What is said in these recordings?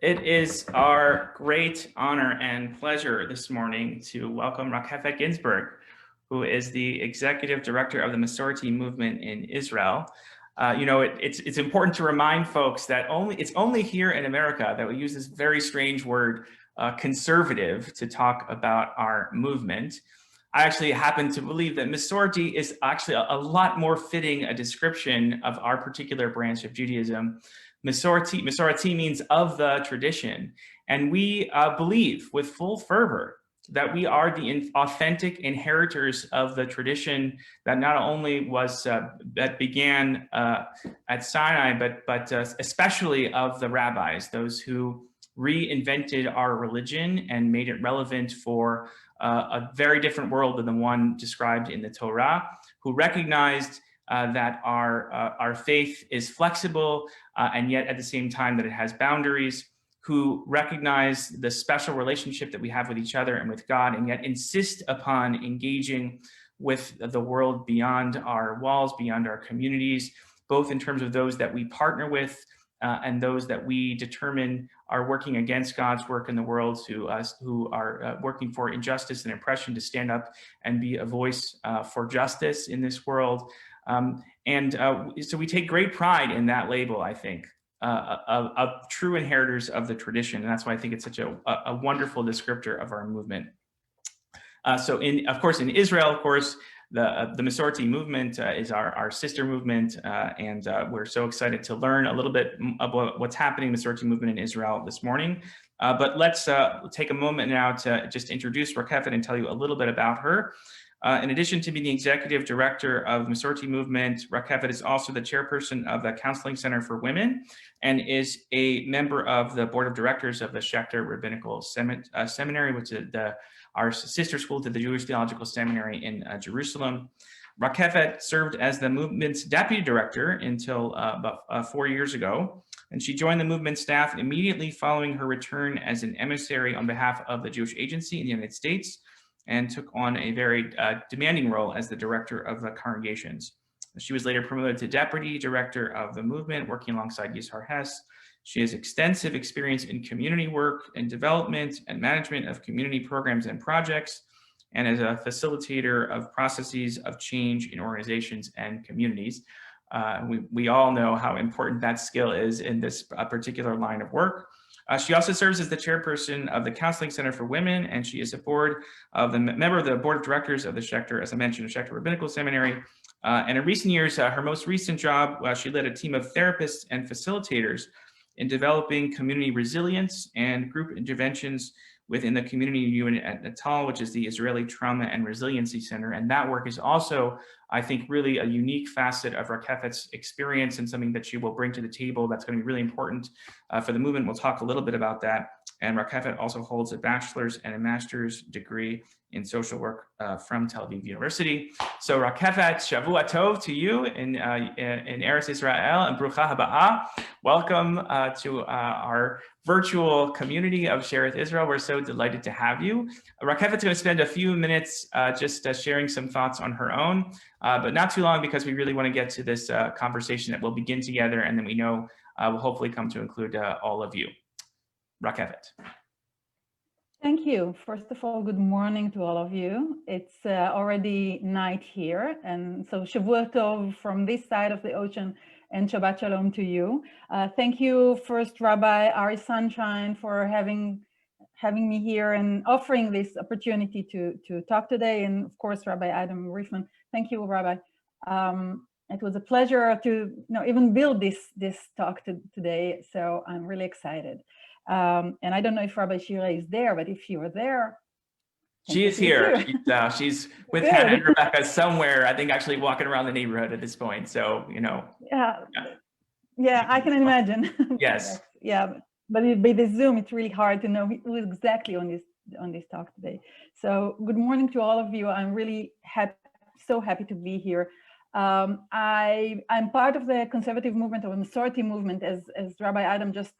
It is our great honor and pleasure this morning to welcome Rakefet Ginsberg, who is the executive director of the Masorti movement in Israel. It's important to remind folks that it's only here in America that we use this very strange word, conservative, to talk about our movement. I actually happen to believe that Masorti is actually a lot more fitting a description of our particular branch of Judaism. Masorti means of the tradition. And we believe with full fervor that we are the authentic inheritors of the tradition that not only was that began at Sinai, but especially of the rabbis, those who reinvented our religion and made it relevant for a very different world than the one described in the Torah, who recognized that our faith is flexible and yet at the same time that it has boundaries, who recognize the special relationship that we have with each other and with God, and yet insist upon engaging with the world beyond our walls, beyond our communities, both in terms of those that we partner with and those that we determine are working against God's work in the world, who are working for injustice and oppression, to stand up and be a voice for justice in this world. So we take great pride in that label, I think, of true inheritors of the tradition. And that's why I think it's such a wonderful descriptor of our movement. Of course, in Israel, the Masorti movement is our sister movement, and we're so excited to learn a little bit about what's happening in the Masorti movement in Israel this morning. But let's take a moment now to just introduce Rakefet and tell you a little bit about her. In addition to being the executive director of Masorti movement, Rakefet is also the chairperson of the Counseling Center for Women and is a member of the board of directors of the Schechter Rabbinical Seminary, which is our sister school to the Jewish Theological Seminary in Jerusalem. Rakefet served as the movement's deputy director until about 4 years ago, and she joined the movement staff immediately following her return as an emissary on behalf of the Jewish Agency in the United States, and took on a very demanding role as the director of the congregations. She was later promoted to deputy director of the movement, working alongside Yishar Hess. She has extensive experience in community work and development and management of community programs and projects, and as a facilitator of processes of change in organizations and communities. We all know how important that skill is in this particular line of work. She also serves as the chairperson of the Counseling Center for Women, and she is a member of the board of directors of the Schechter, as I mentioned, the Schechter Rabbinical Seminary. And in recent years, her most recent job, she led a team of therapists and facilitators in developing community resilience and group interventions within the community unit at Natal, which is the Israeli Trauma and Resiliency Center. And that work is also, I think, really a unique facet of Rakefet's experience and something that she will bring to the table that's going to be really important for the movement. We'll talk a little bit about that. And Rakefet also holds a bachelor's and a master's degree in social work from Tel Aviv University. So Rakefet, Shavua Tov to you in Eretz Israel, and Brucha Haba'ah. Welcome to our virtual community of Shereth Israel. We're so delighted to have you. Rakefet's going to spend a few minutes just sharing some thoughts on her own, but not too long, because we really want to get to this conversation that we'll begin together, and then we know will hopefully come to include all of you. Rakefet. Thank you. First of all, good morning to all of you. It's already night here, and so Shavua Tov from this side of the ocean, and Shabbat Shalom to you. Thank you, first Rabbi Ari Sunshine, for having me here and offering this opportunity to talk today, and of course Rabbi Adam Roffman. Thank you, Rabbi. It was a pleasure to even build this talk today, so I'm really excited. And I don't know if Rabbi Shira is there, but if you are there, she is here. She's with Hannah and Rebecca somewhere, I think, actually walking around the neighborhood at this point. So, Yeah, I can imagine. Yes. Yeah, but by the Zoom, it's really hard to know who is exactly on this talk today. So good morning to all of you. I'm really so happy to be here. I'm part of the conservative movement, or the Masorti movement, as Rabbi Adam just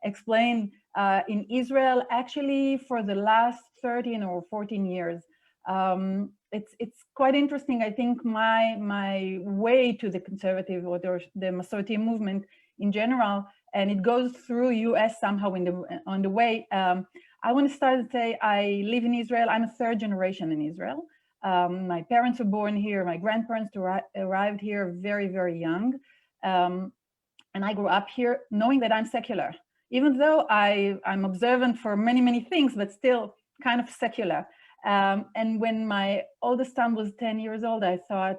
explained, in Israel, actually for the last 13 or 14 years. It's quite interesting. I think my way to the conservative or the Masorti movement in general, and it goes through US somehow on the way. I want to start to say I live in Israel. I'm a third generation in Israel. My parents were born here. My grandparents arrived here very, very young. And I grew up here knowing that I'm secular, even though I'm observant for many, many things, but still kind of secular. And when my oldest son was 10 years old, I thought,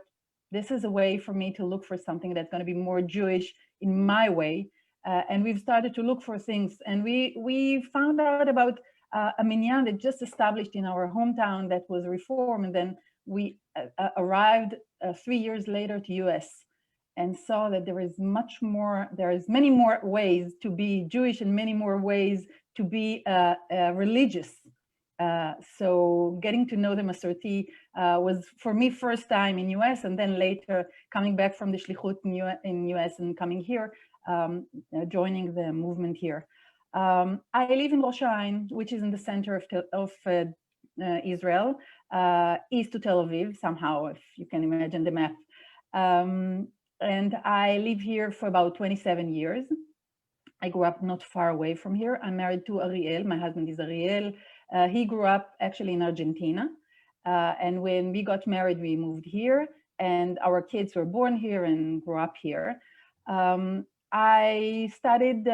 this is a way for me to look for something that's going to be more Jewish in my way. And we've started to look for things. And we found out about a minyan that just established in our hometown that was reformed. And then we arrived 3 years later to US and saw that there is many more ways to be Jewish and many more ways to be religious. So getting to know the Masorti was for me first time in US, and then later coming back from the Shlichut in US and coming here, joining the movement here. I live in Rosh Hashanah, which is in the center of Israel, east to Tel Aviv, somehow, if you can imagine the map. And I live here for about 27 years. I grew up not far away from here. I'm married to Ariel. My husband is Ariel. He grew up actually in Argentina. And when we got married, we moved here, and our kids were born here and grew up here. I studied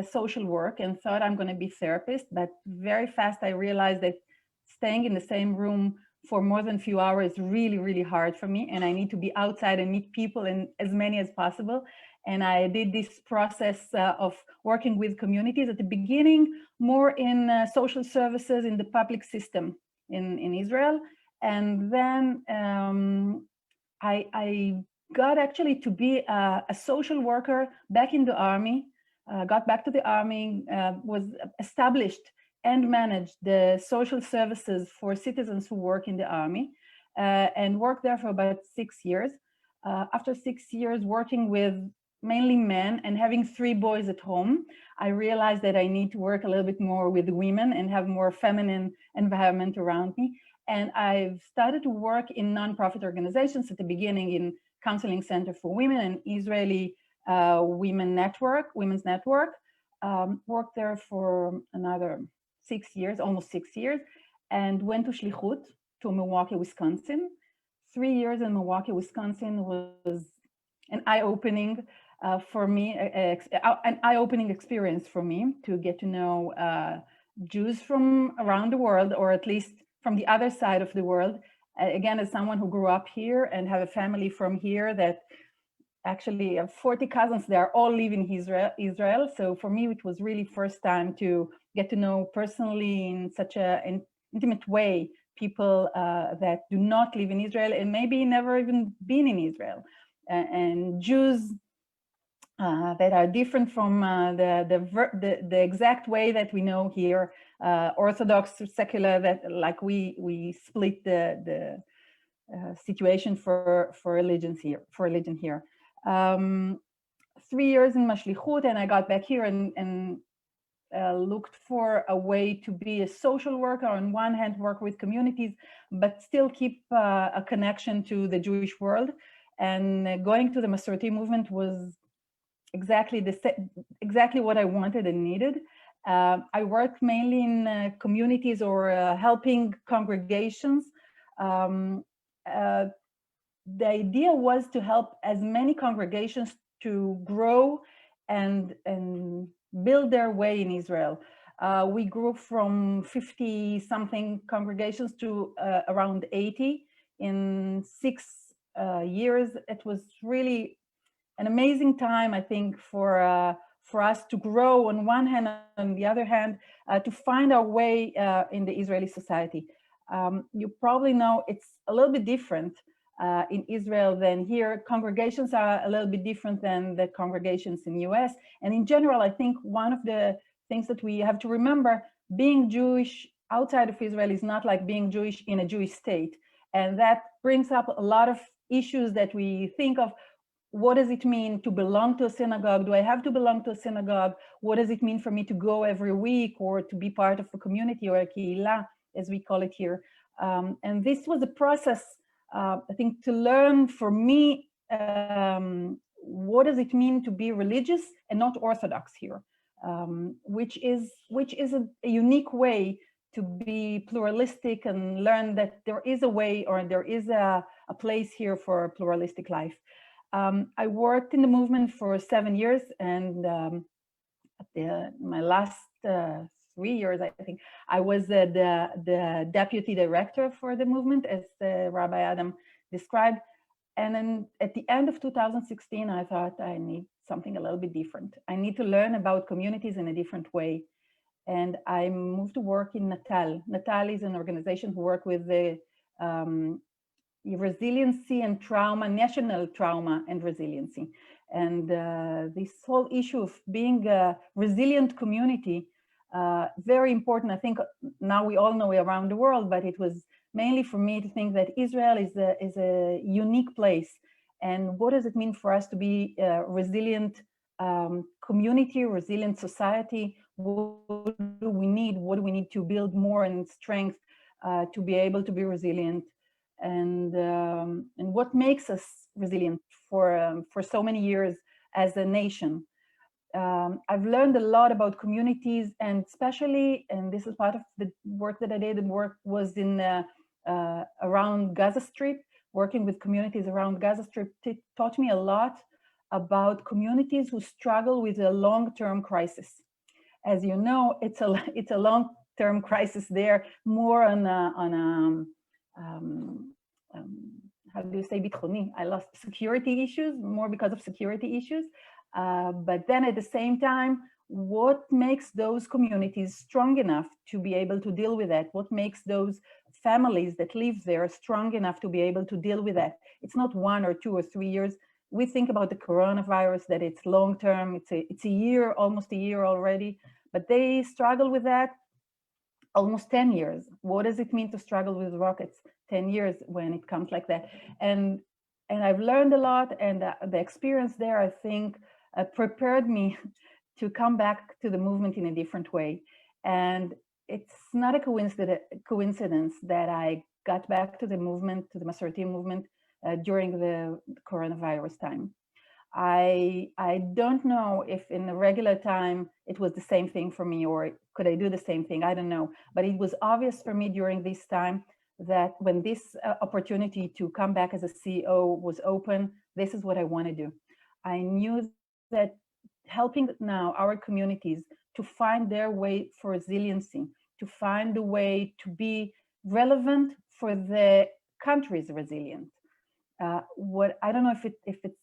social work and thought I'm going to be a therapist, but very fast I realized that staying in the same room for more than a few hours is really, really hard for me, and I need to be outside and meet people, and as many as possible. And I did this process of working with communities at the beginning, more in social services in the public system in Israel. And then I got actually to be a social worker back in the army, got back to the army, was established and managed the social services for citizens who work in the army, and worked there for about 6 years. After 6 years working with mainly men and having 3 boys at home, I realized that I need to work a little bit more with women and have more feminine environment around me. And I've started to work in nonprofit organizations at the beginning in Counseling Center for Women and Israeli Women's Network. Worked there for another 6 years, almost 6 years, and went to Shlichut to Milwaukee, Wisconsin. 3 years in Milwaukee, Wisconsin was an eye-opening for me, an eye-opening experience for me to get to know Jews from around the world, or at least from the other side of the world. Again, as someone who grew up here and have a family from here that actually have 40 cousins, they are all live in Israel. So for me, it was really first time to get to know personally in such an intimate way people that do not live in Israel and maybe never even been in Israel, and Jews that are different from the exact way that we know here, Orthodox, secular, that like we split the situation for religion here. 3 years in Mashlichut, and I got back here and looked for a way to be a social worker. On one hand, work with communities, but still keep a connection to the Jewish world. And going to the Masorti movement was exactly what I wanted and needed. I worked mainly in communities or helping congregations. The idea was to help as many congregations to grow and build their way in Israel. We grew from 50-something congregations to around 80 in 6 years. It was really an amazing time, I think, for us to grow on one hand, on the other hand, to find our way in the Israeli society. You probably know it's a little bit different in Israel than here. Congregations are a little bit different than the congregations in the US. And in general, I think one of the things that we have to remember, being Jewish outside of Israel is not like being Jewish in a Jewish state. And that brings up a lot of issues that we think of. What does it mean to belong to a synagogue? Do I have to belong to a synagogue? What does it mean for me to go every week or to be part of a community or a kehillah, as we call it here? And this was a process, I think, to learn for me what does it mean to be religious and not Orthodox here, which is a unique way to be pluralistic and learn that there is a way, or there is a place here for a pluralistic life. I worked in the movement for 7 years, and my last 3 years, I think, I was the deputy director for the movement, as Rabbi Adam described. And then at the end of 2016, I thought I need something a little bit different. I need to learn about communities in a different way. And I moved to work in Natal. Natal is an organization who work with the resiliency and trauma, national trauma and resiliency. And this whole issue of being a resilient community, very important. I think now we all know around the world, but it was mainly for me to think that Israel is a unique place. And what does it mean for us to be a resilient community, resilient society? What do we need? What do we need to build more in strength to be able to be resilient? And what makes us resilient for so many years as a nation? I've learned a lot about communities, and especially, and this is part of the work that I did, the work was in around Gaza Strip, working with communities around Gaza Strip. It taught me a lot about communities who struggle with a long-term crisis. As you know, it's a long-term crisis there, more on how do you say bitroni? I lost security issues, more because of security issues. But then at the same time, what makes those communities strong enough to be able to deal with that? What makes those families that live there strong enough to be able to deal with that? It's not 1 or 2 or 3 years. We think about the coronavirus, that it's long-term, it's a year, almost a year already, but they struggle with that almost 10 years. What does it mean to struggle with rockets 10 years when it comes like that? And I've learned a lot, and the experience there, I think, prepared me to come back to the movement in a different way. And it's not a coincidence that I got back to the movement, to the Masorti movement, during the coronavirus time. I don't know if in the regular time it was the same thing for me, or could I do the same thing? I don't know. But it was obvious for me during this time that when this opportunity to come back as a CEO was open, this is what I want to do. I knew that helping now our communities to find their way for resiliency, to find a way to be relevant for the country's resilience. What I don't know if it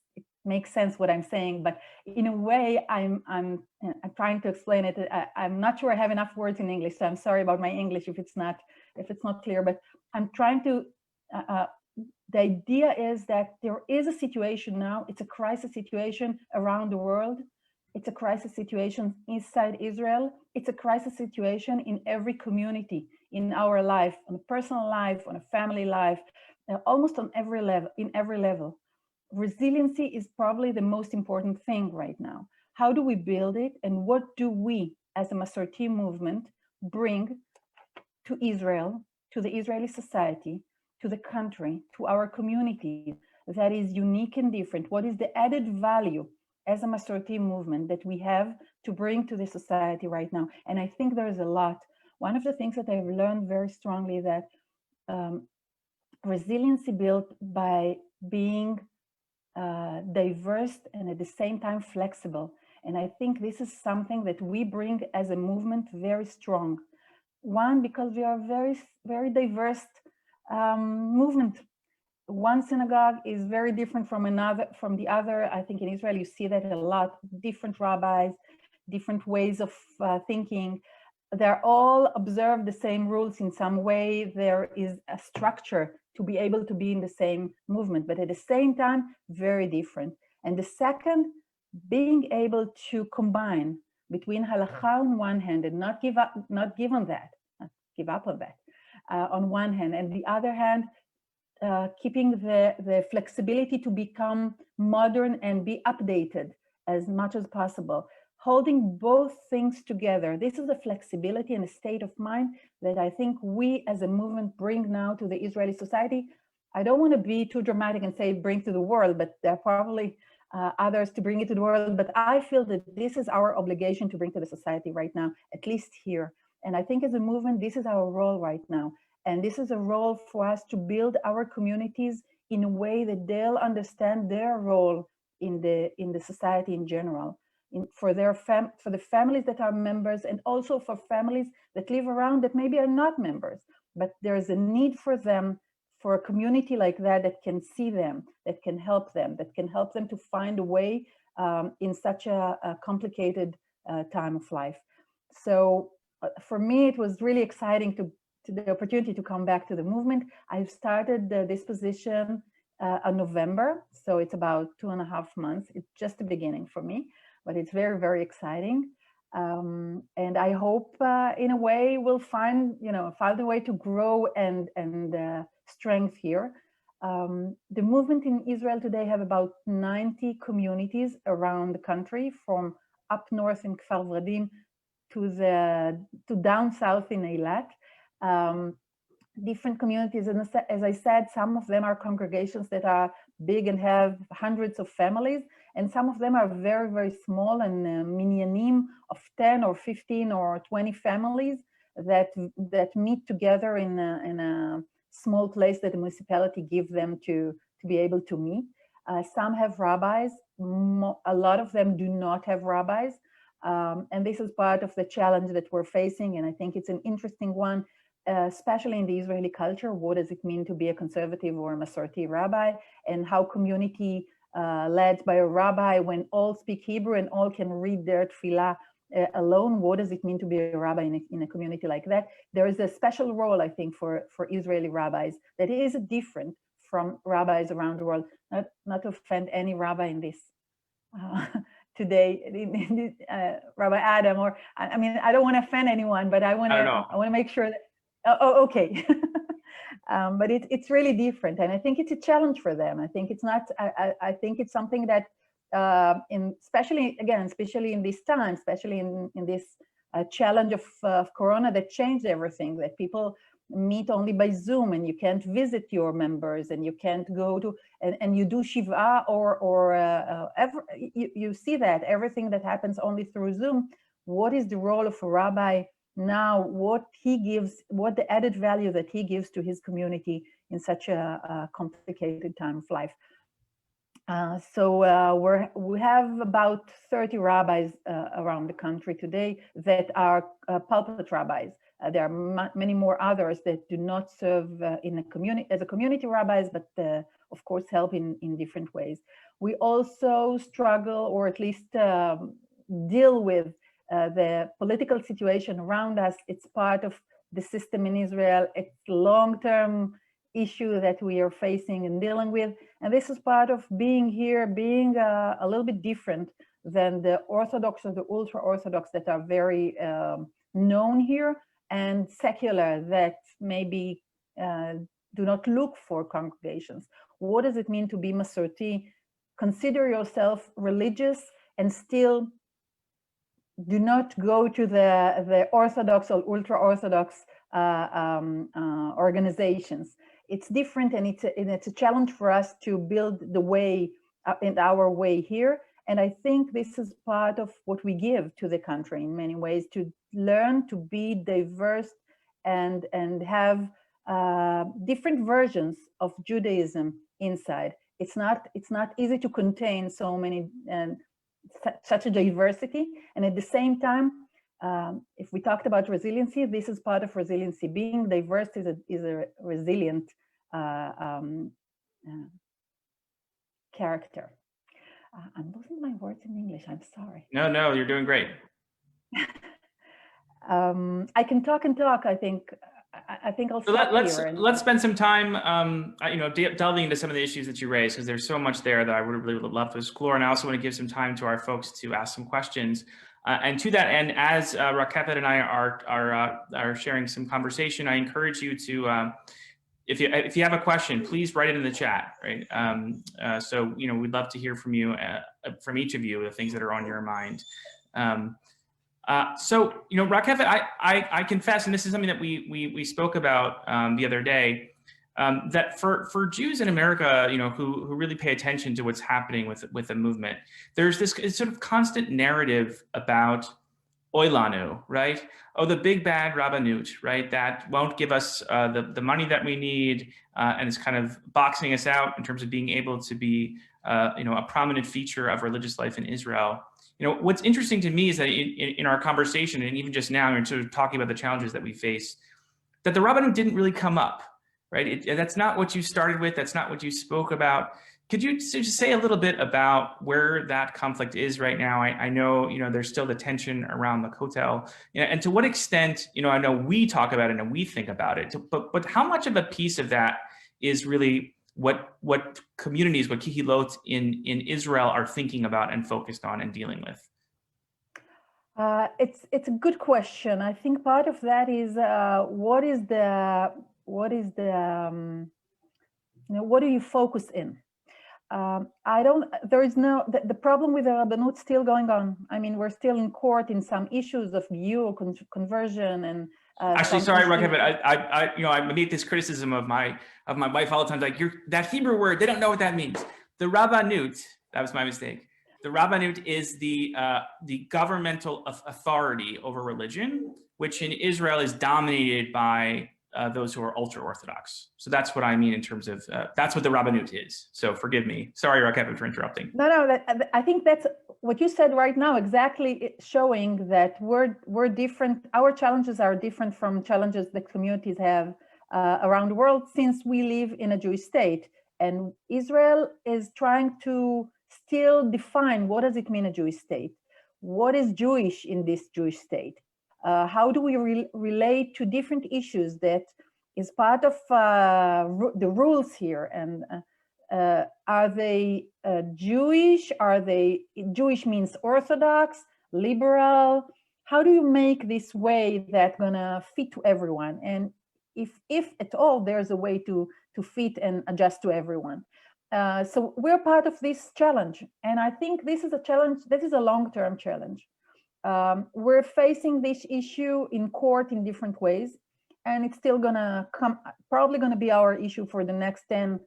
makes sense what I'm saying, but in a way I'm trying to explain it. I'm not sure I have enough words in English, so I'm sorry about my English if it's not clear. But I'm trying to. The idea is that there is a situation now. It's a crisis situation around the world. It's a crisis situation inside Israel. It's a crisis situation in every community, in our life, on a personal life, on a family life, almost on every level, in every level. Resiliency is probably the most important thing right now. How do we build it, and what do we, as a Masorti movement, bring to Israel, to the Israeli society, to the country, to our community that is unique and different? What is the added value as a Masorti movement that we have to bring to the society right now? And I think there is a lot. One of the things that I've learned very strongly that resiliency built by being diverse and at the same time flexible. And I think this is something that we bring as a movement very strong. One, because we are very, very diverse movement. One synagogue is very different from the other. I think in Israel you see that a lot. Different rabbis, different ways of thinking. They're all observe the same rules in some way. There is a structure to be able to be in the same movement, but at the same time, very different. And the second, being able to combine between halakha on one hand and not give up on that on one hand, and the other hand, keeping the flexibility to become modern and be updated as much as possible. Holding both things together. This is the flexibility and a state of mind that I think we as a movement bring now to the Israeli society. I don't want to be too dramatic and say bring to the world, but there are probably others to bring it to the world. But I feel that this is our obligation to bring to the society right now, at least here. And I think as a movement, this is our role right now. And this is a role for us to build our communities in a way that they'll understand their role in the society in general, for the families that are members, and also for families that live around that maybe are not members, but there's a need for them, for a community like that that can see them, that can help them to find a way in such a complicated time of life. So for me, it was really exciting to the opportunity to come back to the movement. I've started this position in November, so it's about 2.5 months. It's just the beginning for me, but it's very, very exciting. And I hope in a way we'll find a way to grow and strength here. The movement in Israel today have about 90 communities around the country, from up north in Kfar Vradim to down south in Eilat. Different communities, and as I said, some of them are congregations that are big and have hundreds of families, and some of them are very, very small and minyanim of 10 or 15 or 20 families that meet together in a small place that the municipality give them to be able to meet. Some have rabbis. A lot of them do not have rabbis. And this is part of the challenge that we're facing. And I think it's an interesting one, especially in the Israeli culture. What does it mean to be a conservative or a Masorti rabbi? And how community led by a rabbi, when all speak Hebrew and all can read their tefillah alone, what does it mean to be a rabbi in a community like that? There is a special role, I think, for Israeli rabbis that is different from rabbis around the world. Not to offend any rabbi in this today, Rabbi Adam, or I mean, I don't want to offend anyone, but I want to make sure that. Oh, okay. But it's really different, and I think it's a challenge for them. I think it's not. I think it's something that, especially in this time, especially in this challenge of Corona, that changed everything. That people meet only by Zoom, and you can't visit your members, and you can't go to and you do shiva you see that everything that happens only through Zoom. What is the role of a rabbi now? What he gives, what the added value that he gives to his community in such a complicated time of life. So we have about 30 rabbis around the country today that are pulpit rabbis. There are many more others that do not serve in a community as a community rabbis, but of course help in different ways. We also struggle, or at least deal with the political situation around us. It's part of the system in Israel. It's a long-term issue that we are facing and dealing with. And this is part of being here, being a little bit different than the Orthodox or the ultra-Orthodox that are very known here, and secular that maybe do not look for congregations. What does it mean to be Masorti? Consider yourself religious and still do not go to the Orthodox or ultra-Orthodox organizations. It's different, and it's a challenge for us to build the way in our way here. And I think this is part of what we give to the country in many ways, to learn to be diverse and have different versions of Judaism inside. It's not easy to contain so many and such a diversity. And at the same time, if we talked about resiliency, this is part of resiliency. Being diverse is a resilient character. I'm losing my words in English. I'm sorry. No, you're doing great. I can talk and talk. I think I'll stop here. Let's spend some time, delving into some of the issues that you raised, because there's so much there that I would really love to explore. And I also want to give some time to our folks to ask some questions. And to that end, as Rakefet and I are sharing some conversation, I encourage you to, if you have a question, please write it in the chat, right? So we'd love to hear from you, from each of you, the things that are on your mind. So Rakefet, I confess, and this is something that we spoke about the other day. that for Jews in America, who really pay attention to what's happening with the movement, there's this sort of constant narrative about Oilanu, right? Oh, the big bad Rabbanut, right? That won't give us the money that we need, and is kind of boxing us out in terms of being able to be, a prominent feature of religious life in Israel. What's interesting to me is that in our conversation, and even just now, we're sort of talking about the challenges that we face, that the Rabbanut didn't really come up, right? That's not what you started with. That's not what you spoke about. Could you just say a little bit about where that conflict is right now? I know, there's still the tension around the Kotel, and to what extent, I know we talk about it and we think about it, but how much of a piece of that is really what communities, what kihilot in Israel are thinking about and focused on and dealing with? It's a good question. I think part of that is what do you focus in? The problem with the Rabbanut still going on. I mean, we're still in court in some issues of Giyur, conversion, and actually, sorry, Rakefet, I made this criticism of my wife all the time. Like, that Hebrew word, they don't know what that means. The Rabbanut, that was my mistake. The Rabbanut is the governmental authority over religion, which in Israel is dominated by those who are ultra-Orthodox. So that's what I mean in terms of, that's what the Rabbanut is. So forgive me. Sorry, Rakefet, for interrupting. No, I think that's what you said right now, exactly showing that we're different. Our challenges are different from challenges that communities have around the world, since we live in a Jewish state. And Israel is trying to still define, what does it mean, a Jewish state? What is Jewish in this Jewish state? How do we relate to different issues that is part of the rules here? And are they Jewish? Jewish means Orthodox, liberal? How do you make this way that's gonna fit to everyone? And if at all, there's a way to fit and adjust to everyone. So we're part of this challenge. And I think this is a challenge, this is a long-term challenge. We're facing this issue in court in different ways, and it's still probably gonna be our issue for the next 10,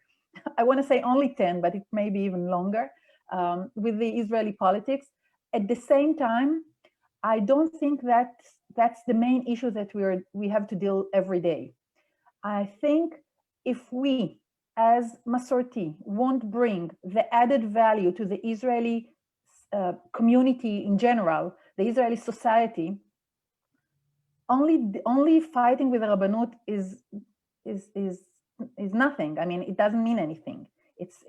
I wanna say only 10, but it may be even longer, with the Israeli politics. At the same time, I don't think that's the main issue that we have to deal every day. I think if we, as Masorti, won't bring the added value to the Israeli community in general, the Israeli society, only fighting with the Rabbanut is nothing. I mean, it doesn't mean anything. It's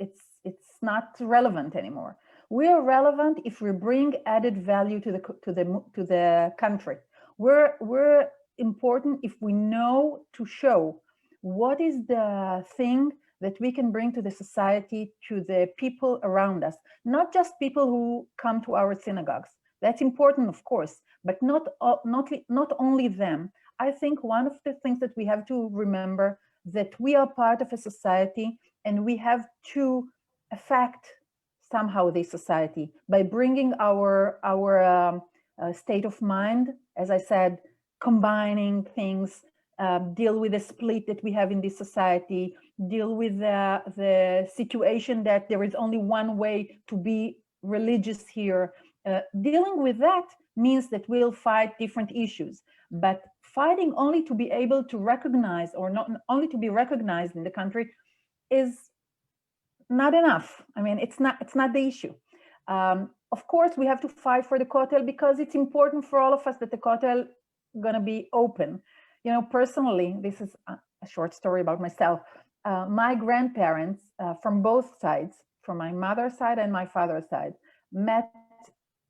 not relevant anymore. We are relevant if we bring added value to the country. We're important if we know to show what is the thing that we can bring to the society, to the people around us, not just people who come to our synagogues. That's important, of course, but not only them. I think one of the things that we have to remember, that we are part of a society, and we have to affect somehow this society by bringing our state of mind, as I said, combining things, deal with the split that we have in this society, deal with the situation that there is only one way to be religious here. Dealing with that means that we'll fight different issues, but fighting only to be able to recognize, or not only to be recognized in the country, is not enough. I mean, it's not the issue. Of course, we have to fight for the Kotel because it's important for all of us that the Kotel gonna be open. Personally, this is a short story about myself. My grandparents from both sides, from my mother's side and my father's side, met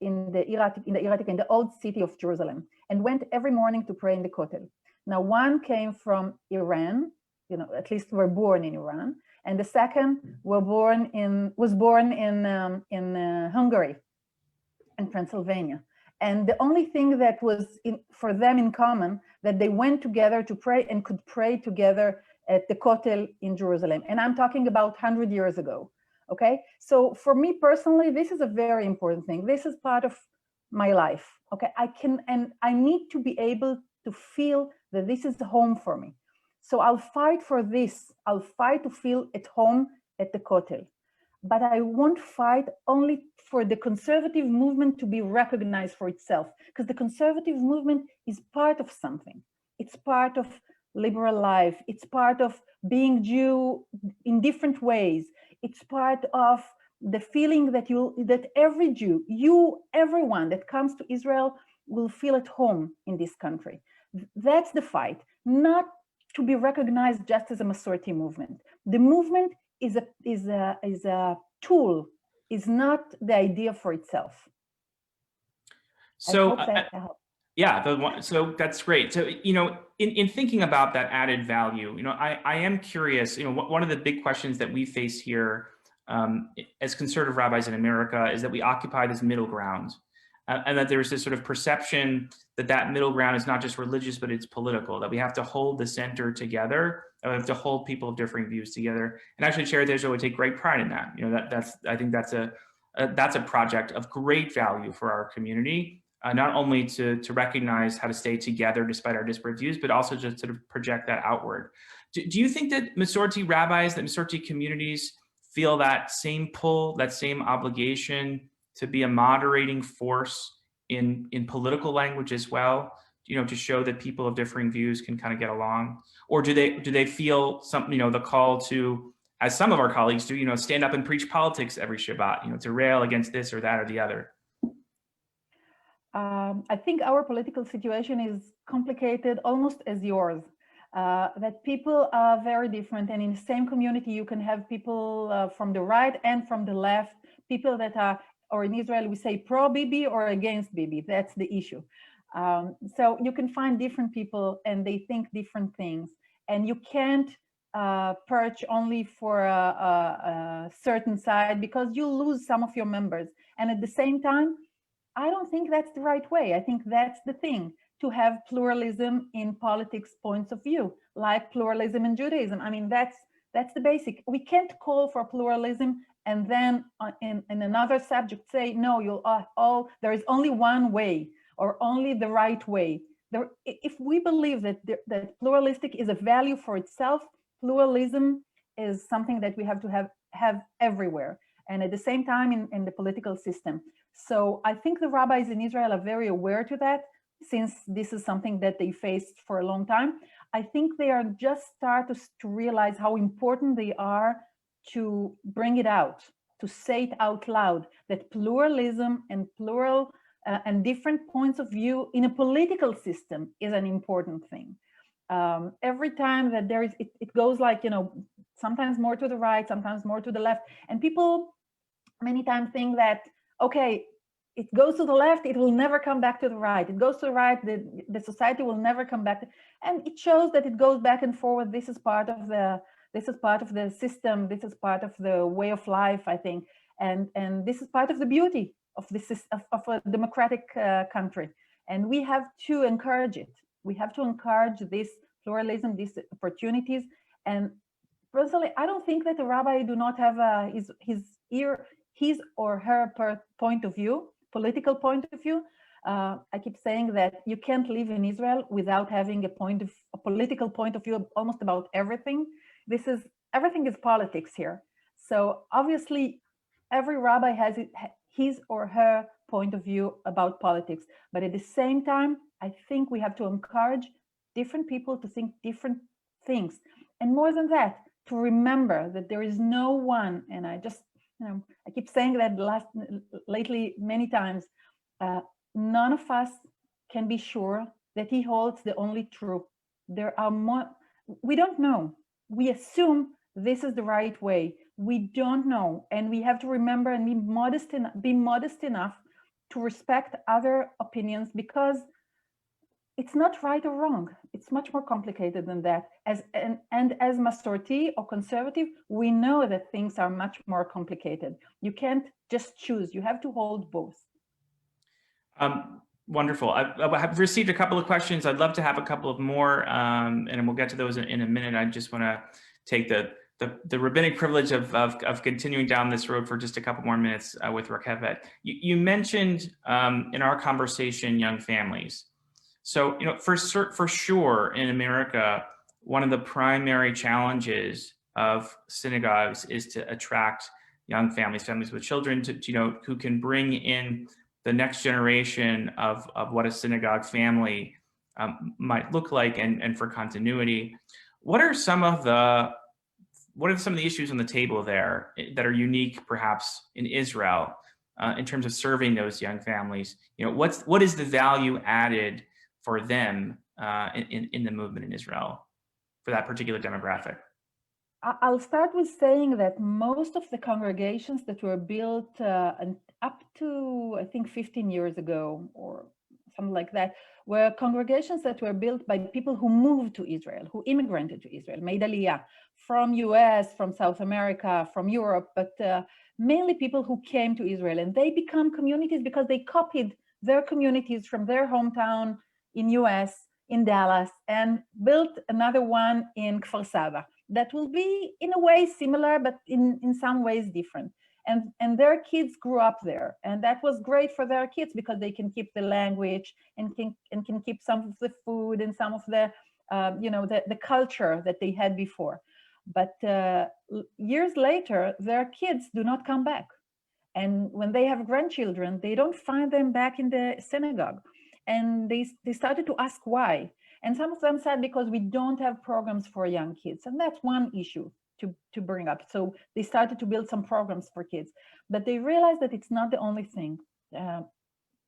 in the old city of Jerusalem, and went every morning to pray in the Kotel. Now, one came from Iran, at least were born in Iran, and the second was born in Hungary, in Pennsylvania. And the only thing that was for them in common, that they went together to pray and could pray together at the Kotel in Jerusalem. And I'm talking about 100 years ago, okay? So for me personally, this is a very important thing. This is part of my life, okay? I need to be able to feel that this is home for me. So I'll fight for this. I'll fight to feel at home at the Kotel. But I won't fight only for the conservative movement to be recognized for itself, because the conservative movement is part of something. It's part of liberal life. It's part of being Jew in different ways. It's part of the feeling that every Jew, everyone that comes to Israel will feel at home in this country. That's the fight, not to be recognized just as a Masorti movement. The movement is a tool, is not the idea for itself. So yeah, so that's great. So, in thinking about that added value, I am curious, one of the big questions that we face here as conservative rabbis in America is that we occupy this middle ground. And that there's this sort of perception that middle ground is not just religious, but it's political, that we have to hold the center together, that we have to hold people of differing views together. And actually, Shearith Israel would take great pride in that. I think that's a project of great value for our community, not only to recognize how to stay together despite our disparate views, but also just to project that outward. Do you think that Masorti rabbis, that Masorti communities feel that same pull, that same obligation to be a moderating force in political language as well, to show that people of differing views can kind of get along? Or do they feel the call to, as some of our colleagues do, stand up and preach politics every Shabbat, to rail against this or that or the other? I think our political situation is complicated almost as yours. That people are very different, and in the same community you can have people from the right and from the left, people that are, or in Israel we say pro-Bibi or against Bibi. That's the issue. So you can find different people and they think different things, and you can't perch only for a certain side, because you lose some of your members. And at the same time, I don't think that's the right way. I think that's the thing, to have pluralism in politics points of view, like pluralism in Judaism. I mean, that's the basic. We can't call for pluralism and then in another subject say, no, there is only one way or only the right way. If we believe that pluralistic is a value for itself, pluralism is something that we have to have everywhere, and at the same time in the political system. So I think the rabbis in Israel are very aware to that, since this is something that they faced for a long time. I think they are just starting to realize how important they are to bring it out, to say it out loud, that pluralism and and different points of view in a political system is an important thing. Every time that there is, it goes like, sometimes more to the right, sometimes more to the left. And people many times think that, okay, it goes to the left, it will never come back to the right. It goes to the right, the society will never come back. And it shows that it goes back and forward. This is part of the system. This is part of the way of life, I think. And this is part of the beauty of a democratic country. And we have to encourage it. We have to encourage this pluralism, these opportunities. And personally, I don't think that the rabbi do not have his or her point of view, political point of view. I keep saying that you can't live in Israel without having a political point of view almost about everything. Everything is politics here. So obviously, every rabbi has his or her point of view about politics. But at the same time, I think we have to encourage different people to think different things. And more than that, to remember that there is no one, and I just, I keep saying that lately many times, none of us can be sure that he holds the only truth. There are more, we don't know. We assume this is the right way. We don't know. And we have to remember and be modest enough to respect other opinions, because it's not right or wrong. It's much more complicated than that. And as Masorti or conservative, we know that things are much more complicated. You can't just choose. You have to hold both. Wonderful. I've received a couple of questions. I'd love to have a couple of more, and we'll get to those in a minute. I just want to take the rabbinic privilege of continuing down this road for just a couple more minutes with Rakefet. You mentioned in our conversation young families. So, for sure in America, one of the primary challenges of synagogues is to attract young families with children, who can bring in the next generation of what a synagogue family might look like, and for continuity. What are some of the issues on the table there that are unique, perhaps, in Israel in terms of serving those young families? What is the value added for them in the movement in Israel for that particular demographic? I'll start with saying that most of the congregations that were built up to, I think, 15 years ago or something like that, were congregations that were built by people who moved to Israel, who immigrated to Israel, made aliyah from US, from South America, from Europe, but mainly people who came to Israel. And they become communities because they copied their communities from their hometown in US, in Dallas, and built another one in Kfar Saba that will be in a way similar, but in some ways different. And their kids grew up there, and that was great for their kids because they can keep the language and can keep some of the food and some of the the culture that they had before. But years later, their kids do not come back, and when they have grandchildren, they don't find them back in the synagogue, and they started to ask why. And some of them said because we don't have programs for young kids, and that's one issue to bring up. So they started to build some programs for kids, but they realized that it's not the only thing.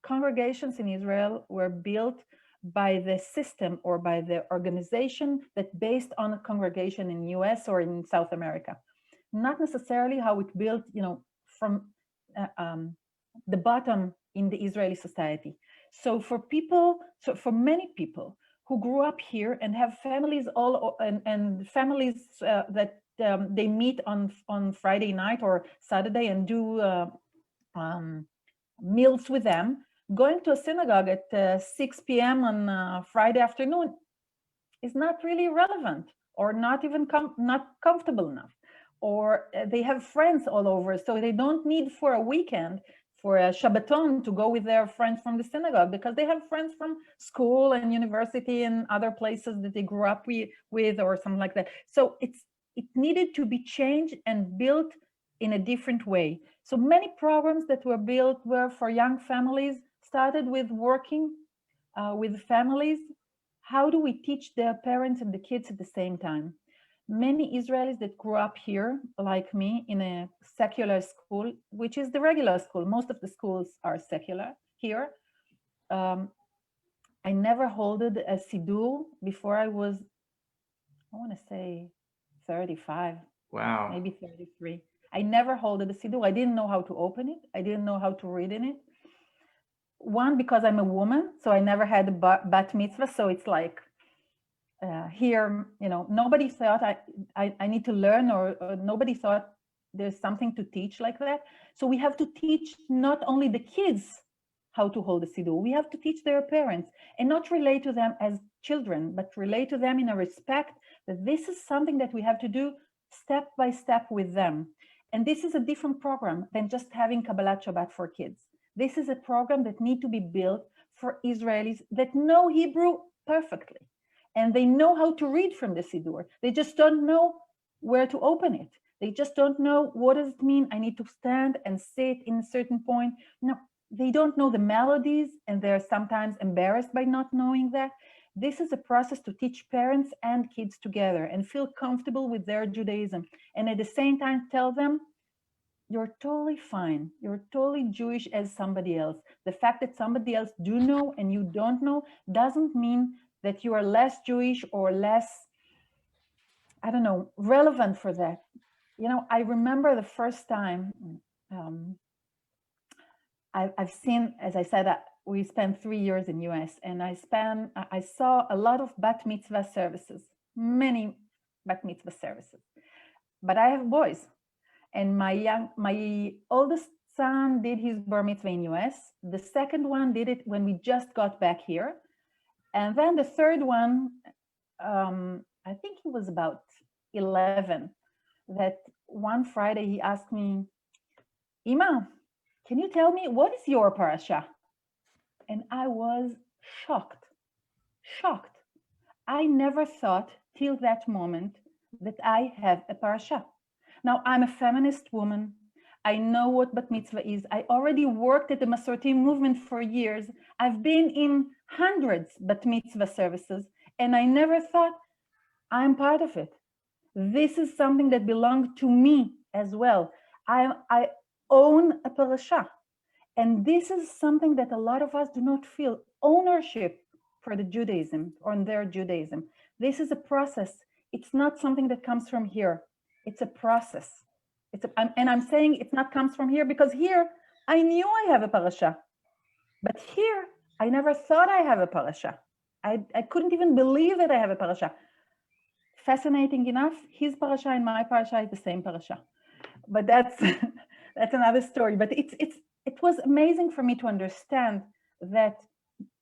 Congregations in Israel were built by the system or by the organization that based on a congregation in US or in South America, not necessarily how it built, from the bottom in the Israeli society. So for many people who grew up here and have families and families that they meet on Friday night or Saturday and do meals with them, going to a synagogue at 6 p.m. on Friday afternoon is not really relevant, or not even not comfortable enough. Or they have friends all over, so they don't need for a weekend, for a Shabbaton, to go with their friends from the synagogue, because they have friends from school and university and other places that they grew up with or something like that. So it needed to be changed and built in a different way. So many programs that were built were for young families, started with working with families. How do we teach their parents and the kids at the same time? Many Israelis that grew up here, like me, in a secular school, which is the regular school. Most of the schools are secular here. I never holded a siddur before I was, I want to say 35. Wow. Maybe 33. I never holded a siddur. I didn't know how to open it. I didn't know how to read in it. One, because I'm a woman, so I never had a bat mitzvah. So it's like, here, nobody thought I need to learn, or nobody thought there's something to teach like that. So we have to teach not only the kids how to hold a siddur, we have to teach their parents, and not relate to them as children, but relate to them in a respect that this is something that we have to do step by step with them. And this is a different program than just having Kabbalat Shabbat for kids. This is a program that needs to be built for Israelis that know Hebrew perfectly. And they know how to read from the Siddur. They just don't know where to open it. They just don't know, what does it mean? I need to stand and sit in a certain point. No, they don't know the melodies, and they're sometimes embarrassed by not knowing that. This is a process to teach parents and kids together and feel comfortable with their Judaism. And at the same time, tell them, you're totally fine. You're totally Jewish as somebody else. The fact that somebody else do know and you don't know doesn't mean that you are less Jewish or less, I don't know, relevant for that. I remember the first time I've seen, as I said, we spent 3 years in US, and I saw a lot of bat mitzvah services, many bat mitzvah services. But I have boys, and my oldest son did his bar mitzvah in US. The second one did it when we just got back here. And then the third one, I think he was about 11, that one Friday he asked me, Ima, can you tell me what is your parasha? And I was shocked. I never thought till that moment that I have a parasha. Now, I'm a feminist woman. I know what bat mitzvah is. I already worked at the Masorti movement for years. I've been in hundreds bat mitzvah services, and I never thought I'm part of it. This is something that belongs to me as well. I own a parasha. And this is something that a lot of us do not feel ownership for the Judaism or in their Judaism. This is a process. It's not something that comes from here. It's a process. And I'm saying it's not comes from here because here I knew I have a parasha. But here I never thought I have a parasha. I couldn't even believe that I have a parasha. Fascinating enough, his parasha and my parasha is the same parasha. But that's that's another story. But it was amazing for me to understand that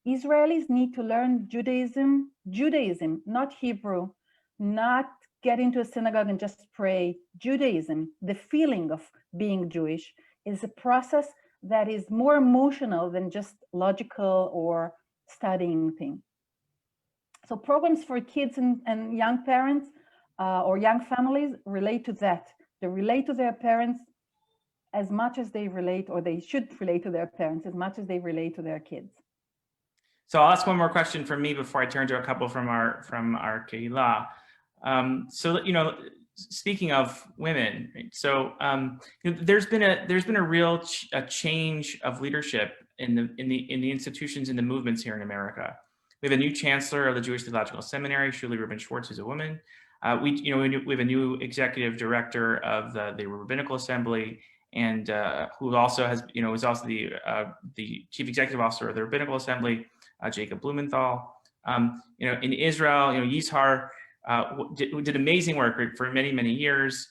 Israelis need to learn Judaism, not Hebrew, not get into a synagogue and just pray. Judaism, the feeling of being Jewish, is a process that is more emotional than just logical or studying thing. So programs for kids and young parents or young families relate to that. They relate to their parents as much as they relate, or they should relate to their parents as much as they relate to their kids. So I'll ask one more question from me before I turn to a couple from our Kehillah. So speaking of women, right? So there's been a real change of leadership in the institutions and the movements here in America. We have a new chancellor of the Jewish Theological Seminary, Shuli Rubin Schwartz, who's a woman. We have a new executive director of the Rabbinical Assembly, and who also has, is also the chief executive officer of the Rabbinical Assembly, Jacob Blumenthal. In Israel, Yizhar did amazing work for many years.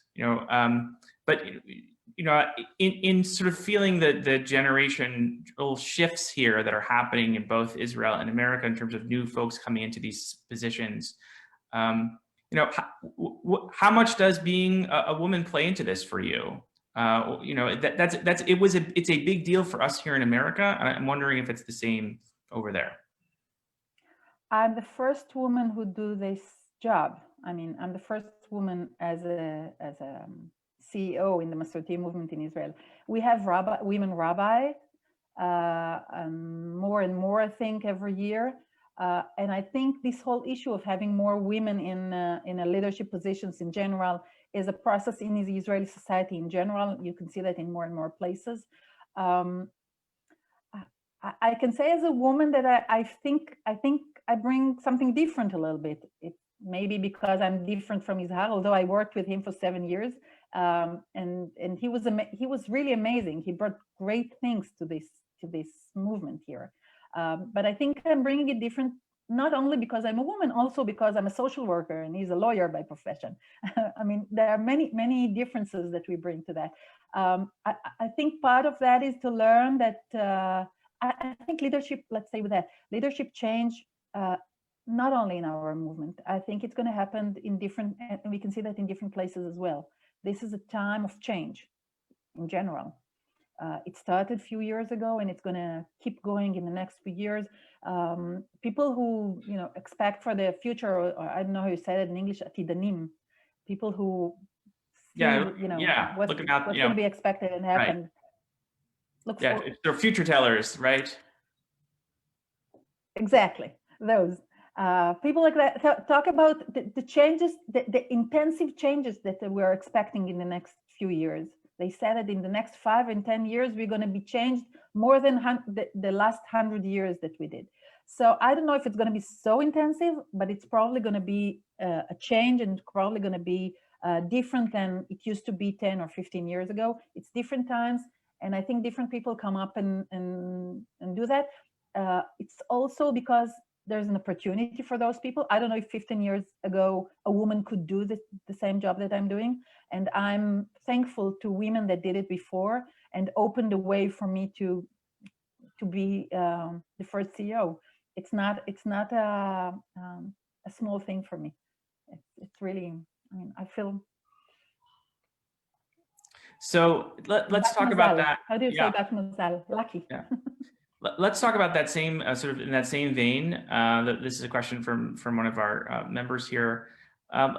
But in sort of feeling the generational shifts here that are happening in both Israel and America in terms of new folks coming into these positions. How much does being a woman play into this for you? It's a big deal for us here in America, and I'm wondering if it's the same over there. I'm the first woman who do this job. I mean, I'm the first woman as a CEO in the Masorti movement in Israel. We have women rabbi, more and more, I think, every year. And I think this whole issue of having more women in leadership positions in general is a process in the Israeli society in general. You can see that in more and more places. I can say as a woman that I think I bring something different a little bit. It maybe because I'm different from Yizhar, although I worked with him for 7 years, and he was really amazing. He brought great things to this movement here. But I think I'm bringing it different, not only because I'm a woman, also because I'm a social worker and he's a lawyer by profession. I mean, there are many differences that we bring to that. I think part of that is to learn that I think leadership, let's say with that, leadership change, not only in our movement. I think it's going to happen in different, and we can see that in different places as well. This is a time of change in general. It started a few years ago, and it's going to keep going in the next few years. People who expect for the future, or I don't know how you said it in English, atidanim, people who see, what's going to be expected and happen. Right. They're future tellers, right? Exactly, those people like that talk about the changes, the intensive changes that we're expecting in the next few years. They said that in the next 5 and 10 years, we're going to be changed more than the last 100 years that we did. So I don't know if it's going to be so intensive, but it's probably going to be a change, and probably going to be different than it used to be 10 or 15 years ago. It's different times, and I think different people come up and do that. It's also because there's an opportunity for those people. I don't know if 15 years ago a woman could do the same job that I'm doing, and I'm thankful to women that did it before and opened the way for me to be the first CEO. It's not a small thing for me. It's really, I mean, I feel. So let's talk about that. How do you say bat mazal? Lucky. Yeah. Let's talk about that same sort of in that same vein. This is a question from one of our members here. Um,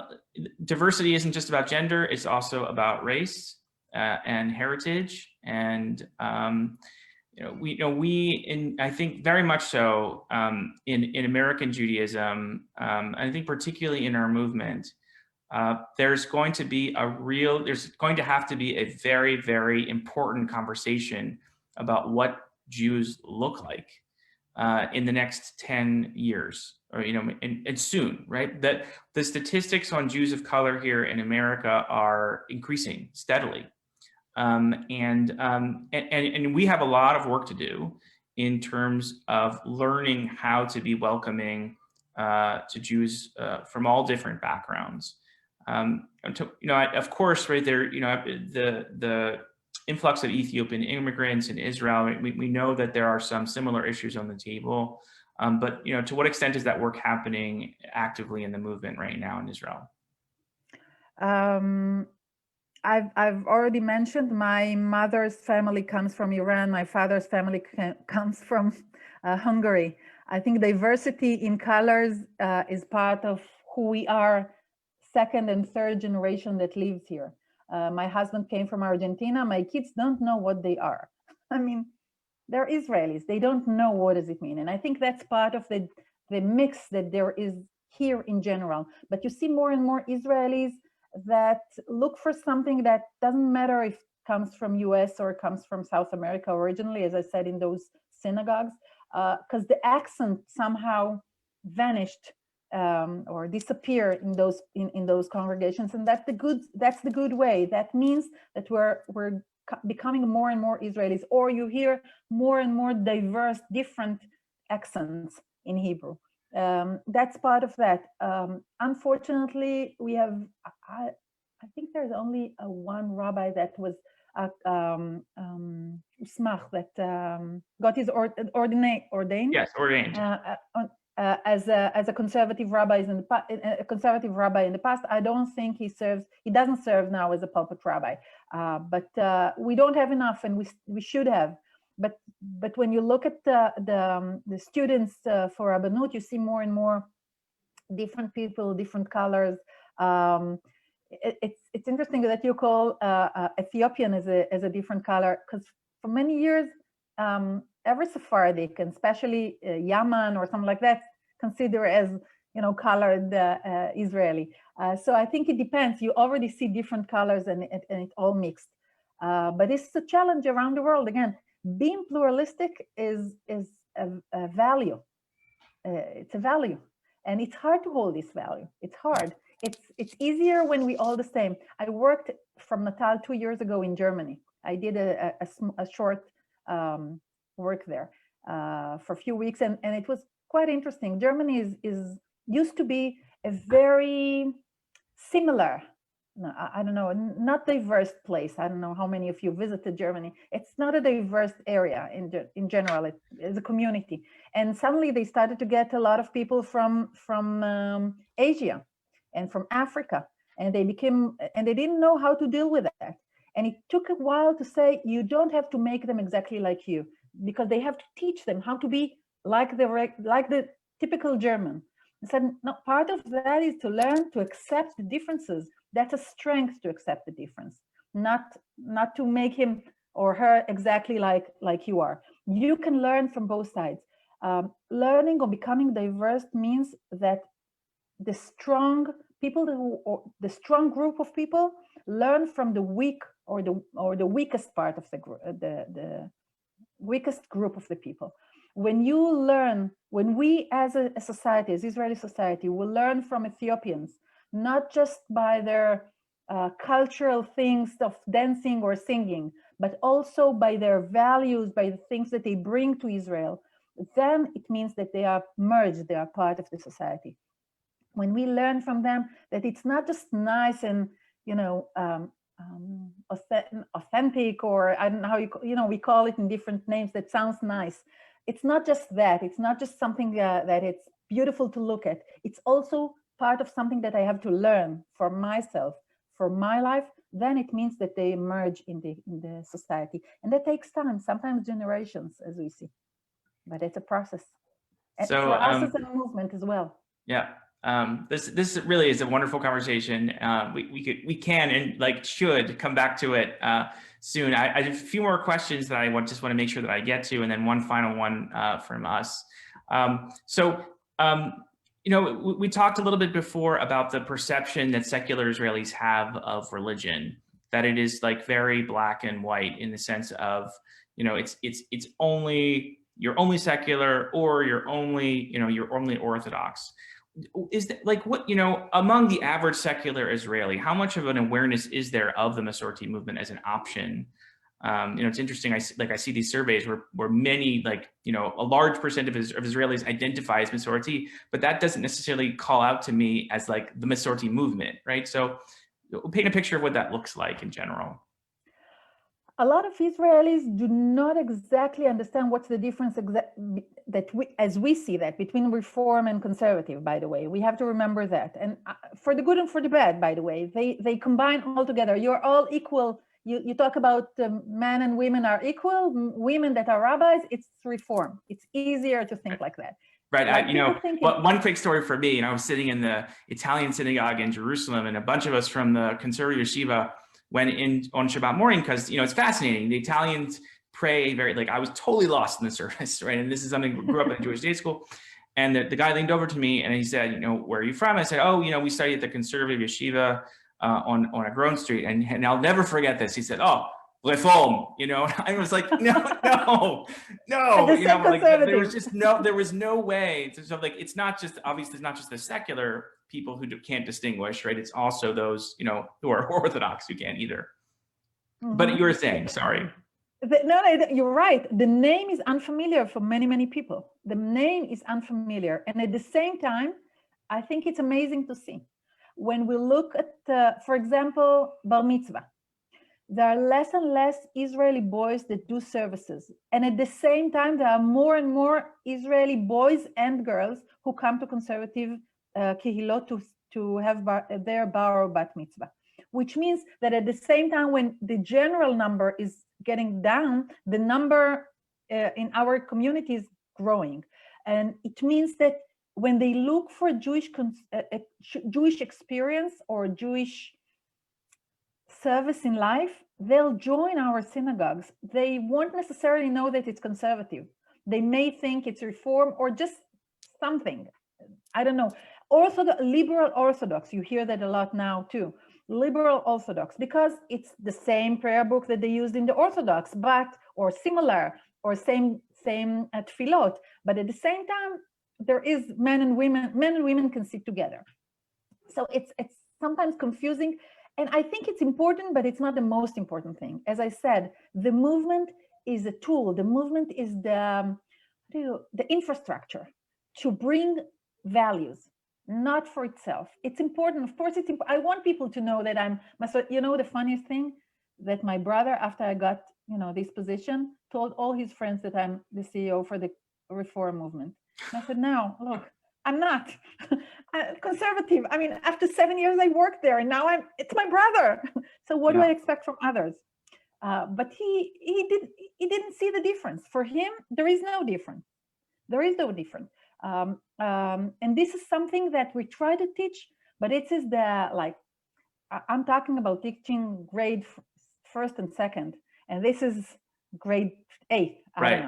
Diversity isn't just about gender; it's also about race and heritage. And I think very much so in American Judaism. I think particularly in our movement, there's going to have to be a very, very important conversation about what Jews look like in the next 10 years, or and soon, right? That the statistics on Jews of color here in America are increasing steadily, and we have a lot of work to do in terms of learning how to be welcoming to Jews from all different backgrounds. Of course, right there, the influx of Ethiopian immigrants in Israel, we know that there are some similar issues on the table, but to what extent is that work happening actively in the movement right now in Israel? I've already mentioned my mother's family comes from Iran. My father's family comes from Hungary. I think diversity in colors is part of who we are, second and third generation that lives here. My husband came from Argentina. My kids don't know what they are. I mean, they're Israelis. They don't know what does it mean. And I think that's part of the mix that there is here in general. But you see more and more Israelis that look for something that doesn't matter if it comes from US or comes from South America originally, as I said, in those synagogues, because the accent somehow vanished or disappeared in those congregations. And that's the good way. That means that we're becoming more and more Israelis, or you hear more and more diverse, different accents in Hebrew. That's part of that. Unfortunately, we have, I think there's only one rabbi that was usmach, that got his ordained. Yes, ordained. As a conservative rabbi in the past. I don't think he doesn't serve now as a pulpit rabbi, but we don't have enough, and we should have. But when you look at the students for Rabbanut, you see more and more different people, different colors. It's interesting that you call Ethiopian as a different color, because for many years, every Sephardic, and especially Yaman or something like that, consider as colored Israeli. So I think it depends. You already see different colors, and it all mixed. But it's a challenge around the world. Again, being pluralistic is a value. It's a value, and it's hard to hold this value. It's hard. It's easier when we all the same. I worked from Natal 2 years ago in Germany. I did a short work there for a few weeks, and it was quite interesting. Germany is used to be a very similar, I don't know, not diverse place. I don't know how many of you visited Germany. It's not a diverse area in general. It is a community, and suddenly they started to get a lot of people from Asia and from Africa, and they didn't know how to deal with that. And it took a while to say, you don't have to make them exactly like you, because they have to teach them how to be like the typical German. I said, no, part of that is to learn to accept the differences. That's a strength, to accept the difference, not to make him or her exactly like you are. You can learn from both sides. Learning or becoming diverse means that the strong group of people learn from the weak or the weakest part of the weakest group of the people. When we as a society, as Israeli society, will learn from Ethiopians, not just by their cultural things of dancing or singing, but also by their values, by the things that they bring to Israel, then it means that they are merged, they are part of the society. When we learn from them that it's not just nice and authentic, or I don't know how we call it in different names that sounds nice. It's not just that. It's not just something that it's beautiful to look at. It's also part of something that I have to learn for myself, for my life. Then it means that they emerge in the society, and that takes time, sometimes generations, as we see. But it's a process. And So for us as a movement as well. Yeah. This really is a wonderful conversation. We can and like should come back to it soon. I have a few more questions that I just want to make sure that I get to, and then one final one from us. You know, we talked a little bit before about the perception that secular Israelis have of religion, that it is like very black and white in the sense of, you know, it's only, you're only secular or you're only, you know, you're only Orthodox. Is that like what, you know, among the average secular Israeli, how much of an awareness is there of the Masorti movement as an option? You know, it's interesting. I see these surveys where many, like, you know, a large percent of Israelis identify as Masorti, but that doesn't necessarily call out to me as like the Masorti movement, right? So paint a picture of what that looks like in general. A lot of Israelis do not exactly understand what's the difference as we see that between reform and conservative, by the way. We have to remember that. And for the good and for the bad, by the way, they combine all together. You're all equal. You talk about men and women are equal, women that are rabbis, it's reform. It's easier to think like that. Right. Like you know, one quick story for me, and I was sitting in the Italian synagogue in Jerusalem, and a bunch of us from the conservative yeshiva went in on Shabbat morning because, you know, it's fascinating. The Italians pray very, like, I was totally lost in the service, right? And this is something, grew up in a Jewish day school. And the guy leaned over to me and he said, you know, where are you from? I said, oh, you know, we study at the conservative yeshiva on a Grove Street. And I'll never forget this. He said, oh, reform, you know. I was like, no, you know, like there was no way. So like, it's not just, obviously it's not just the secular people who can't distinguish, right? It's also those, you know, who are Orthodox who can't either. Mm-hmm. But you were saying, sorry. No, you're right. The name is unfamiliar for many, many people. The name is unfamiliar. And at the same time, I think it's amazing to see. When we look at, for example, bar mitzvah, there are less and less Israeli boys that do services. And at the same time, there are more and more Israeli boys and girls who come to conservative kehilot to have their bar or bat mitzvah, which means that at the same time, when the general number is getting down, the number in our community is growing. And it means that when they look for Jewish experience or Jewish service in life, they'll join our synagogues. They won't necessarily know that it's conservative. They may think it's reform or just something. I don't know. Liberal Orthodox, you hear that a lot now too. Liberal Orthodox, because it's the same prayer book that they used in the Orthodox, or similar, or same at tefillot. But at the same time, there is men and women can sit together. So it's sometimes confusing. And I think it's important, but it's not the most important thing. As I said, the movement is a tool. The movement is the infrastructure to bring values, not for itself. It's important. Of course, I want people to know that I'm Masorti. You know, the funniest thing, that my brother, after I got, you know, this position, told all his friends that I'm the CEO for the reform movement. And I said, no, look, I'm not conservative. I mean, after 7 years, I worked there, and now it's my brother. So what do I expect from others? But he didn't see the difference. For him, there is no difference. There is no difference. And this is something that we try to teach, but it is I'm talking about teaching grade 1st and 2nd, and this is grade 8. Right.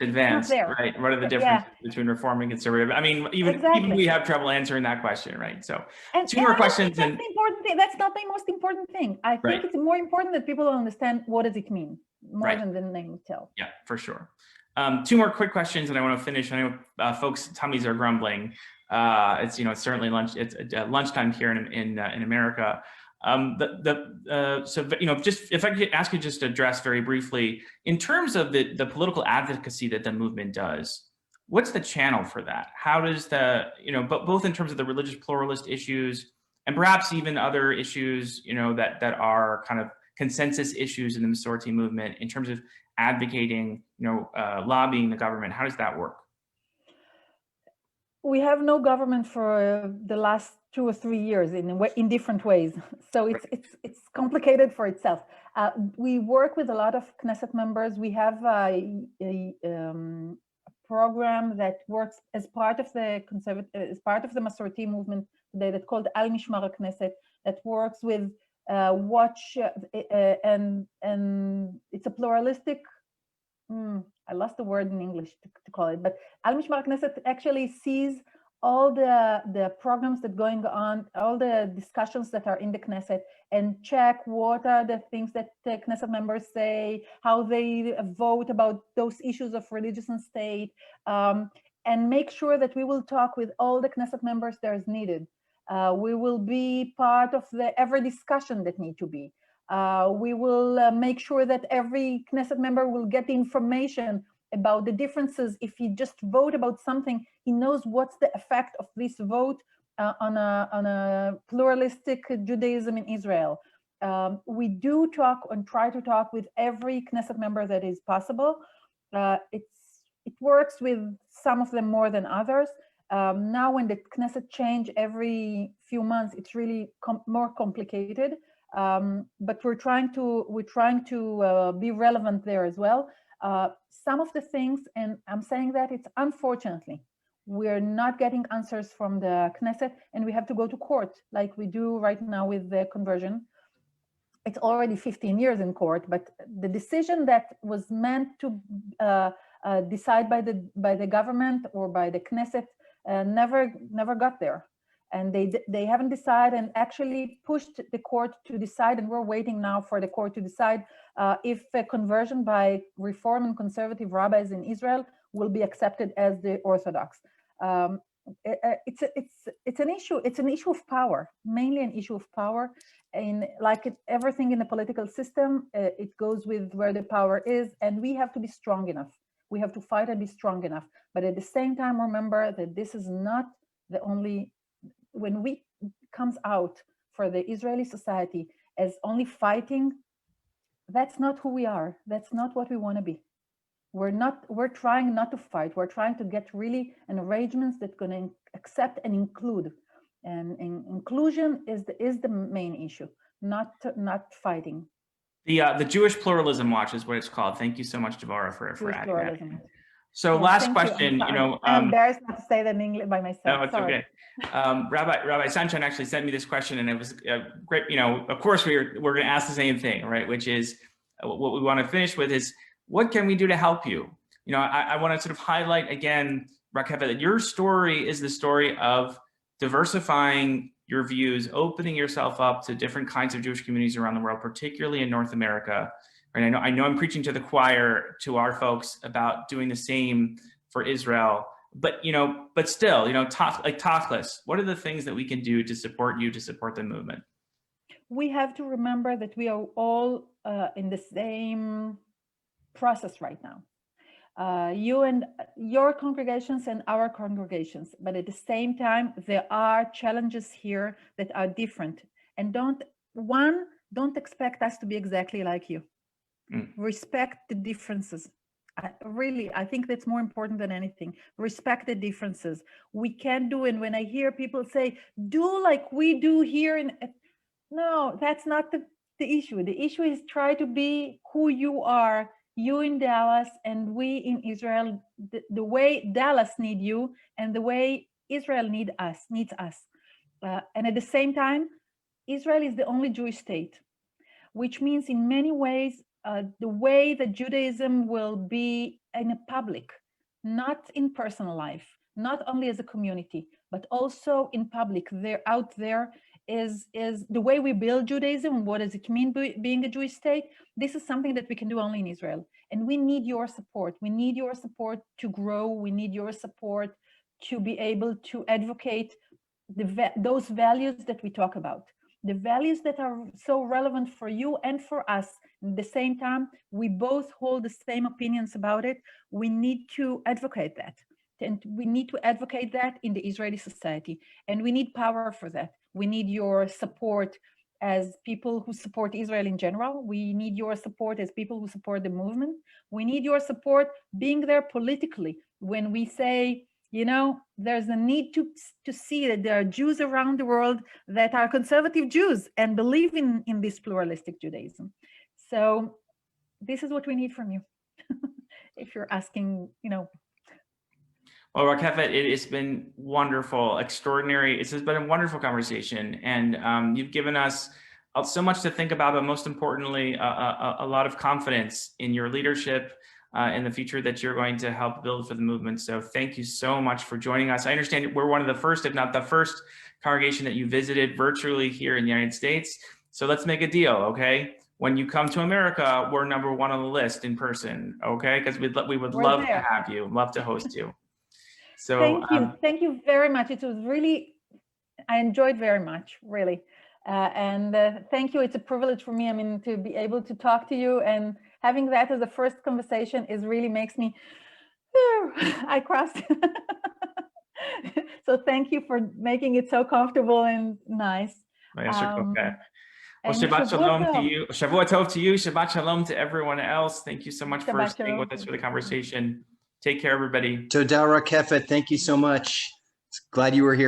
Advanced, right. What are the differences between reform and conservative? I mean, even we have trouble answering that question, right? So two more questions. That's the important thing. That's not the most important thing. I think it's more important that people understand what does it mean, more than the name will tell. Yeah, for sure. Two more quick questions, and I want to finish. I know folks' tummies are grumbling. It's, you know, it's certainly it's lunchtime here in America. So, you know, just if I could ask you just to address very briefly, in terms of the political advocacy that the movement does, what's the channel for that? How does you know, both in terms of the religious pluralist issues and perhaps even other issues, you know, that are kind of consensus issues in the Masorti movement in terms of advocating, you know, lobbying the government, how does that work? We have no government for the last 2 or 3 years in different ways. So it's complicated for itself. We work with a lot of Knesset members. We have a program that works as part of the Masorti movement today, that's called Al Mishmar Knesset, that works with and it's a pluralistic. I lost the word in English to call it, but Al Mishmar Knesset actually sees all the programs that going on, all the discussions that are in the Knesset, and check what are the things that the Knesset members say, how they vote about those issues of religious and state, and make sure that we will talk with all the Knesset members that is needed. We will be part of every discussion that need to be. We will make sure that every Knesset member will get the information about the differences. If he just vote about something, he knows what's the effect of this vote on a pluralistic Judaism in Israel. We do talk and try to talk with every Knesset member that is possible. It works with some of them more than others. Now when the Knesset change every few months, it's really more complicated. But we're trying to be relevant there as well. Some of the things, and I'm saying that it's unfortunately, we're not getting answers from the Knesset, and we have to go to court like we do right now with the conversion. It's already 15 years in court, but the decision that was meant to decide by the government or by the Knesset never got there. And they haven't decided and actually pushed the court to decide, and we're waiting now for the court to decide if a conversion by Reform and conservative rabbis in Israel will be accepted as the Orthodox. It's an issue. It's an issue of power, mainly an issue of power. In everything in the political system, it goes with where the power is, and we have to be strong enough. We have to fight and be strong enough. But at the same time, remember that this is not the only. When we comes out for the Israeli society as only fighting, that's not who we are. That's not what we want to be. We're trying not to fight. We're trying to get really an arrangements that's going to accept and include. And inclusion is the main issue, not fighting. The Jewish Pluralism Watch is what it's called. Thank you so much, Devorah, for adding that. So yes, last question, I'm embarrassed not to say that in English by myself. No, it's Sorry. Okay. Rabbi Sanchan actually sent me this question, and it was great. Of course, we're going to ask the same thing, right? Which is what we want to finish with is, what can we do to help you? I want to sort of highlight again, Rakefet, that your story is the story of diversifying your views, opening yourself up to different kinds of Jewish communities around the world, particularly in North America. And I know I'm preaching to the choir, to our folks, about doing the same for Israel. But still, Tachlis, what are the things that we can do to support you, to support the movement? We have to remember that we are all in the same process right now. You and your congregations and our congregations, but at the same time, there are challenges here that are different. And don't expect us to be exactly like you. Respect the differences. I think that's more important than anything. Respect the differences. We can't do, and when I hear people say, do like we do here, no, that's not the issue. The issue is try to be who you are, you in Dallas and we in Israel, the way Dallas need you and the way Israel needs us. And at the same time, Israel is the only Jewish state, which means in many ways, the way that Judaism will be in a public, not in personal life, not only as a community, but also in public. Out there is the way we build Judaism. What does it mean being a Jewish state? This is something that we can do only in Israel. And we need your support. We need your support to grow. We need your support to be able to advocate those values that we talk about. The values that are so relevant for you and for us. At the same time, we both hold the same opinions about it. We need to advocate that. And we need to advocate that in the Israeli society. And we need power for that. We need your support as people who support Israel in general. We need your support as people who support the movement. We need your support being there politically when we say, there's a need to see that there are Jews around the world that are conservative Jews and believe in this pluralistic Judaism. So this is what we need from you. If you're asking, Well, Rakefet, it has been wonderful, extraordinary. It's been a wonderful conversation, and you've given us so much to think about, but most importantly, a lot of confidence in your leadership, in the future that you're going to help build for the movement. So thank you so much for joining us. I understand we're one of the first, if not the first, congregation that you visited virtually here in the United States. So let's make a deal, okay? When you come to America, we're number one on the list in person, okay? Because we would love to have you, love to host you. So thank you very much. It was really, I enjoyed very much, really. And thank you. It's a privilege for me, I mean, to be able to talk to you, and having that as a first conversation is really makes me, I crossed. So thank you for making it so comfortable and nice. Well, Shabbat Shalom to you. Shavua Tov to you. Shabbat Shalom to everyone else. Thank you so much for staying with us for the conversation. Take care, everybody. Toda Rakefet, thank you so much. Glad you were here.